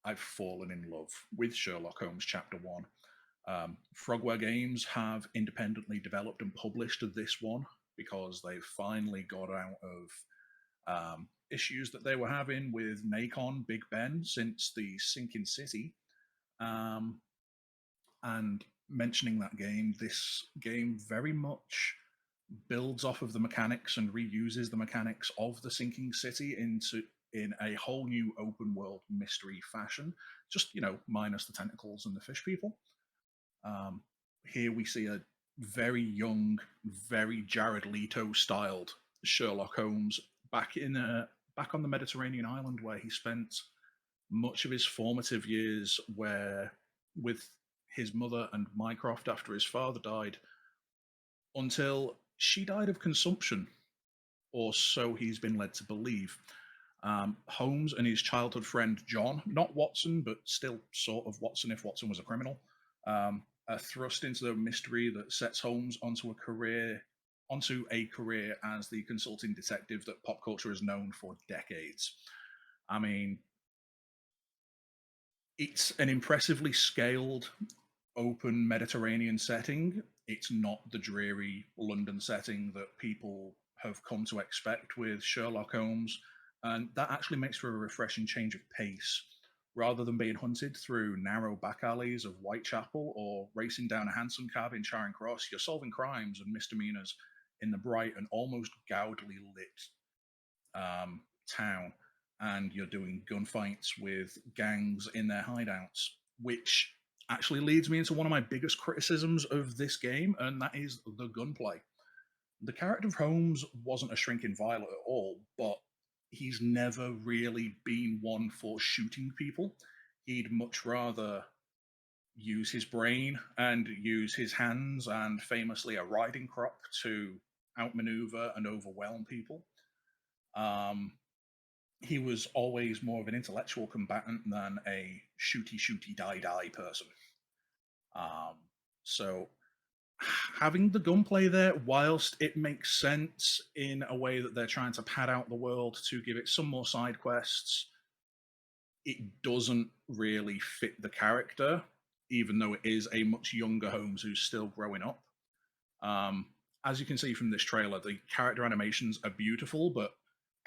I've fallen in love with Sherlock Holmes Chapter 1. Frogware Games have independently developed and published this one because they finally got out of issues that they were having with Nacon Big Ben since the Sinking City. And mentioning that game, this game very much builds off of the mechanics and reuses the mechanics of the Sinking City in a whole new open world mystery fashion. Just minus the tentacles and the fish people. Here we see a very young, very Jared Leto styled Sherlock Holmes back on the Mediterranean island where he spent much of his formative years, where with his mother and Mycroft after his father died, until she died of consumption, or so he's been led to believe. Holmes and his childhood friend John, not Watson, but still sort of Watson if Watson was a criminal, are thrust into the mystery that sets Holmes onto a career as the consulting detective that pop culture has known for decades. I mean, it's an impressively scaled, open Mediterranean setting. It's not the dreary London setting that people have come to expect with Sherlock Holmes, and that actually makes for a refreshing change of pace. Rather than being hunted through narrow back alleys of Whitechapel or racing down a hansom cab in Charing Cross, you're solving crimes and misdemeanors in the bright and almost gaudily lit town, and you're doing gunfights with gangs in their hideouts, which actually leads me into one of my biggest criticisms of this game, and that is the gunplay. The character of Holmes wasn't a shrinking violet at all, but he's never really been one for shooting people. He'd much rather use his brain and use his hands and famously a riding crop to outmaneuver and overwhelm people. He was always more of an intellectual combatant than a shooty, die person. So having the gunplay there, whilst it makes sense in a way that they're trying to pad out the world to give it some more side quests, it doesn't really fit the character, even though it is a much younger Holmes who's still growing up. As you can see from this trailer, the character animations are beautiful, but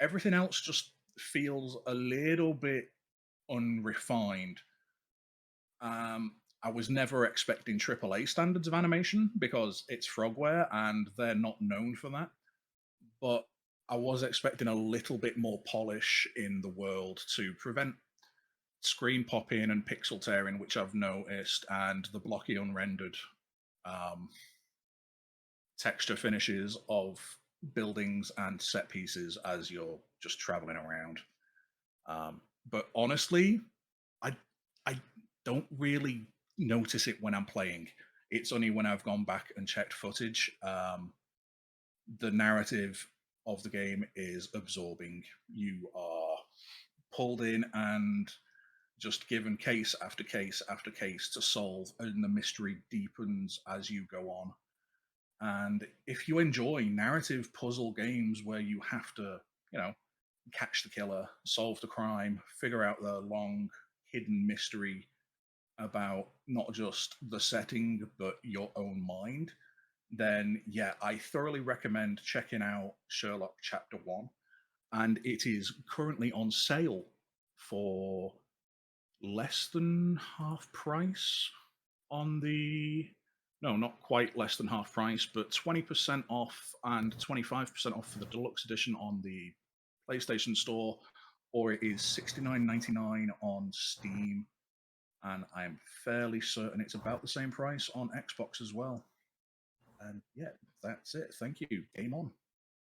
everything else just feels a little bit unrefined. I was never expecting AAA standards of animation because it's Frogware and they're not known for that. But I was expecting a little bit more polish in the world to prevent screen popping and pixel tearing, which I've noticed, and the blocky unrendered texture finishes of buildings and set pieces as you're just traveling around. But honestly, I don't really notice it when I'm playing. It's only when I've gone back and checked footage. The narrative of the game is absorbing. You are pulled in and just given case after case after case to solve, and the mystery deepens as you go on. And if you enjoy narrative puzzle games where you have to, catch the killer, solve the crime, figure out the long hidden mystery about not just the setting but your own mind, then yeah, I thoroughly recommend checking out Sherlock Chapter 1. And it is currently on sale for less than half price on the no, not quite less than half price, but 20% off and 25% off for the deluxe edition on the PlayStation Store, or it is $69.99 on Steam, and I'm fairly certain it's about the same price on Xbox as well. And yeah, that's it. Thank you. Game on.